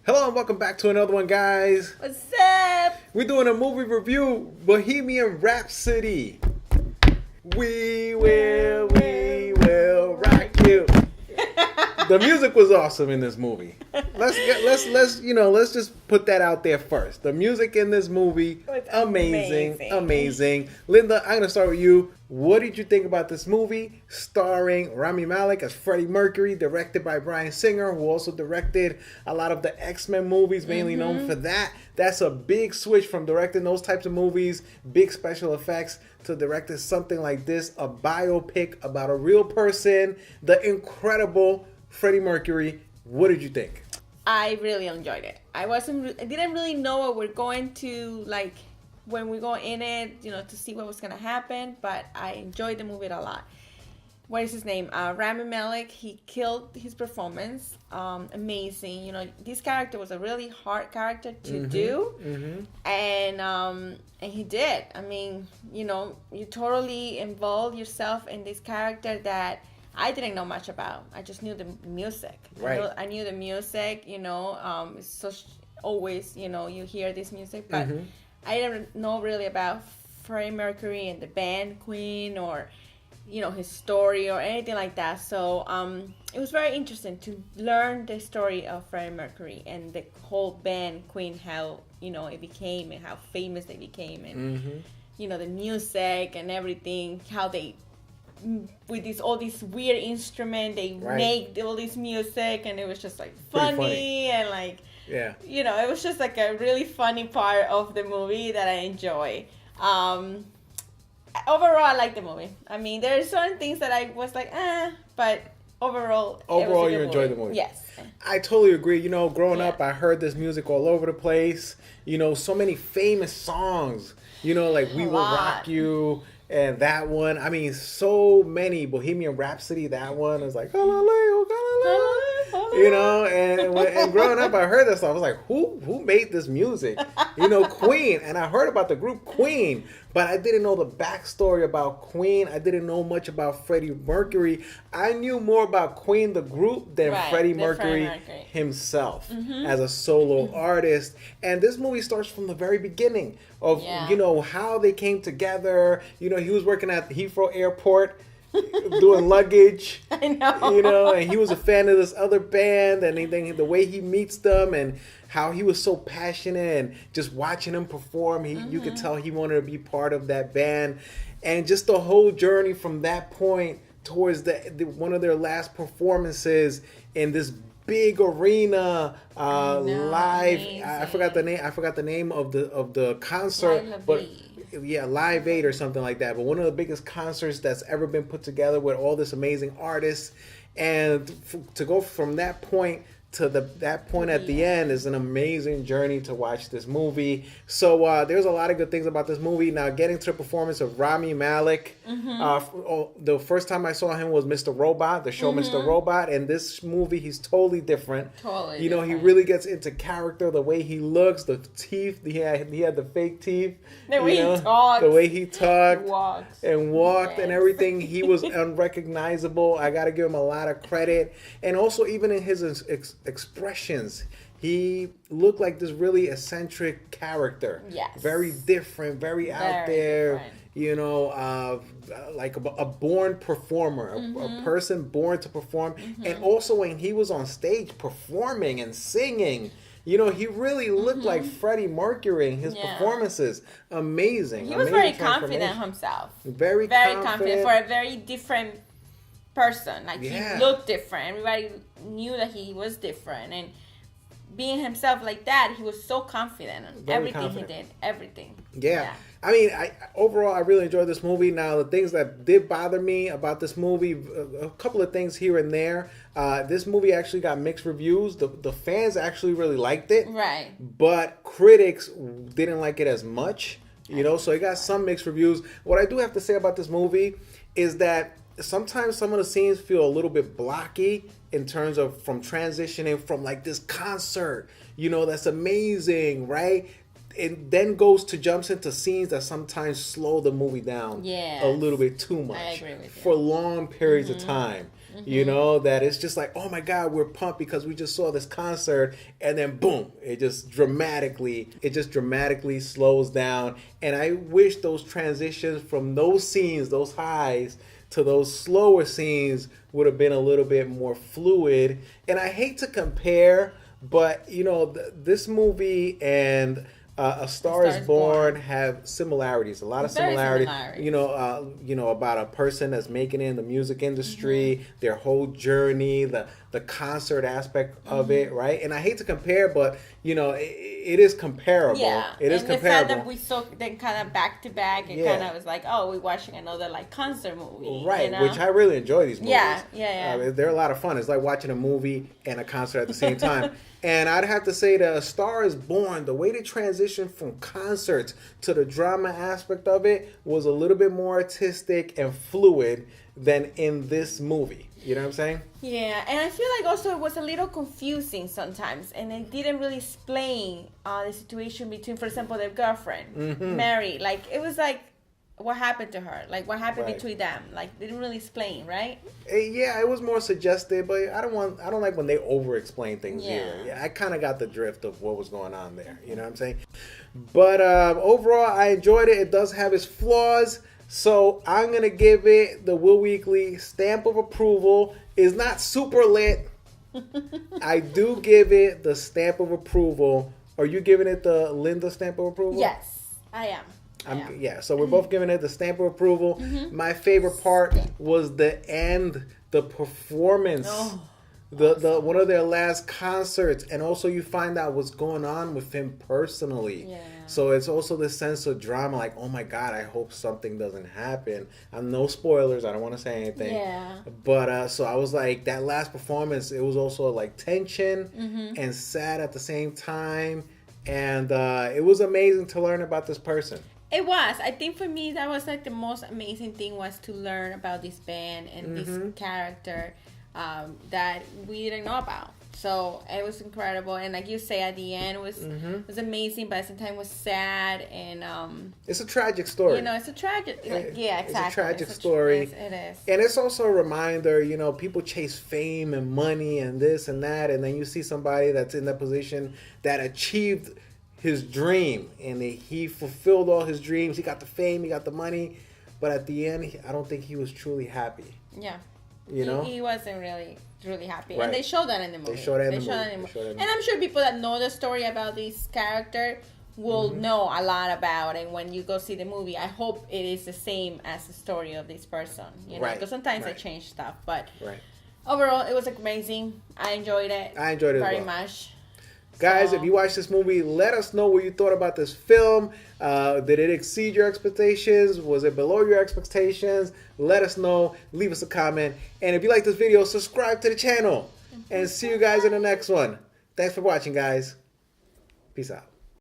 Hello and welcome back to another one, guys. What's up? We're doing a movie review, Bohemian Rhapsody. We will rock you. The music was awesome in this movie. Let's just put that out there first. The music in this movie, amazing. Linda, I'm gonna start with you. What did you think about this movie, starring Rami Malek as Freddie Mercury, directed by Bryan Singer, who also directed a lot of the X-Men movies, mainly known for that. That's a big switch from directing those types of movies, big special effects, to directing something like this, a biopic about a real person, the incredible Freddie Mercury. What did you think? I really enjoyed it. I didn't really know what we're going to like when we go in it, to see what was gonna happen. But I enjoyed the movie a lot. What is his name? Rami Malek. He killed his performance. Amazing. This character was a really hard character to do, and he did. I mean, you totally involve yourself in this character that I didn't know much about. I just knew the music. Right. I knew the music. It's so always you hear this music, but I didn't know really about Freddie Mercury and the band Queen, or his story or anything like that. So it was very interesting to learn the story of Freddie Mercury and the whole band Queen, how it became and how famous they became, and the music and everything, how they with all these weird instruments they make all this music, and it was just like funny and like it was just like a really funny part of the movie that I enjoy. Overall, I like the movie. I mean, there are certain things that I was like, but overall, you enjoyed the movie. Yes. I totally agree. Growing up, I heard this music all over the place. So many famous songs. Like We Will Rock You and that one. I mean, so many. Bohemian Rhapsody, that one is like, Galileo, Galileo. And growing up, I heard that song. I was like, who made this music? Queen. And I heard about the group Queen, but I didn't know the backstory about Queen. I didn't know much about Freddie Mercury. I knew more about Queen, the group, than Freddie Mercury himself as a solo artist. And this movie starts from the very beginning of, how they came together. He was working at Heathrow Airport, doing luggage. I know. And he was a fan of this other band, and the way he meets them and how he was so passionate, and just watching them perform, you could tell he wanted to be part of that band. And just the whole journey from that point towards the one of their last performances in this big arena, live. I forgot the name of the concert, but Live Aid or something like that. But one of the biggest concerts that's ever been put together with all this amazing artists, and to go from that point to that point at the end is an amazing journey to watch this movie. So there's a lot of good things about this movie. Now, getting to the performance of Rami Malek, the first time I saw him was Mr. Robot, the show Mr. Robot, and this movie he's totally different. Totally different. He really gets into character, the way he looks, the teeth, he had the fake teeth, the way he talks, the way he talked, walked and everything. He was unrecognizable. I gotta give him a lot of credit. And also, even in his expressions, he looked like this really eccentric character. Yes. Very different, very out there. Like a born performer, a person born to perform. And also when he was on stage performing and singing, he really looked like Freddie Mercury in his performances. Amazing. He was very confident himself. Very confident for a very different person. Like, he looked different. Everybody knew that he was different, and being himself like that, he was so confident in everything he did. Everything. Yeah. I mean, overall, I really enjoyed this movie. Now, the things that did bother me about this movie, a couple of things here and there. This movie actually got mixed reviews. The fans actually really liked it. Right. But critics didn't like it as much. So it got some mixed reviews. What I do have to say about this movie is that sometimes some of the scenes feel a little bit blocky in terms of from transitioning from like this concert, that's amazing, right? It then jumps into scenes that sometimes slow the movie down a little bit too much. I agree with you. For long periods of time. You know, that it's just like, oh my God, we're pumped because we just saw this concert, and then boom, it just dramatically slows down. And I wish those transitions from those scenes, those highs, to those slower scenes would have been a little bit more fluid. And I hate to compare, but you know, this movie and A Star Is Born have similarities, a lot of similarities. You know, about a person that's making it in the music industry, their whole journey, the concert aspect of it, right? And I hate to compare, but you know, it is comparable. Yeah, it is comparable. The fact that we saw them kind of back to back, it kind of was like, oh, we're watching another like concert movie, right? You know? Which I really enjoy these movies. Yeah. They're a lot of fun. It's like watching a movie and a concert at the same time. And I'd have to say that A Star Is Born, the way they transitioned from concerts to the drama aspect of it was a little bit more artistic and fluid than in this movie. You know what I'm saying? Yeah, and I feel like also it was a little confusing sometimes, and it didn't really explain the situation between, for example, their girlfriend, Mary. Like, it was like, what happened to her? Like, what happened between them? Like, they didn't really explain, right? Yeah, it was more suggestive, but I don't like when they over-explain things either. Yeah, I kind of got the drift of what was going on there. You know what I'm saying? But overall, I enjoyed it. It does have its flaws, so I'm gonna give it the Will Weekly stamp of approval. It's not super lit. I do give it the stamp of approval. Are you giving it the Linda stamp of approval? Yes, I am. Yeah, so we're both giving it the stamp of approval. My favorite part was the end, the performance, the one of their last concerts, and also you find out what's going on with him personally. Yeah. So it's also this sense of drama, like, oh my God, I hope something doesn't happen. No spoilers, I don't want to say anything. Yeah. But so I was like, that last performance, it was also like tension and sad at the same time, and it was amazing to learn about this person. It was. I think for me, that was like the most amazing thing was to learn about this band and this character that we didn't know about. So it was incredible, and like you say, at the end was amazing, but at the same time was sad, and it's a tragic story. You know, it's a tragic. Yeah, exactly. It's a tragic story. It is. And it's also a reminder. You know, people chase fame and money and this and that, and then you see somebody that's in that position that achieved his dream, and he fulfilled all his dreams. He got the fame, he got the money, but at the end, I don't think he was truly happy. Yeah, you know, he wasn't really happy, right. And they showed that in the movie. They showed that in the movie. And I'm sure people that know the story about this character will know a lot about it. When you go see the movie, I hope it is the same as the story of this person. You know, because sometimes they change stuff, but overall, it was amazing. I enjoyed it. Very much. Guys, if you watch this movie, let us know what you thought about this film. Did it exceed your expectations? Was it below your expectations? Let us know. Leave us a comment. And if you like this video, subscribe to the channel. And see you guys in the next one. Thanks for watching, guys. Peace out.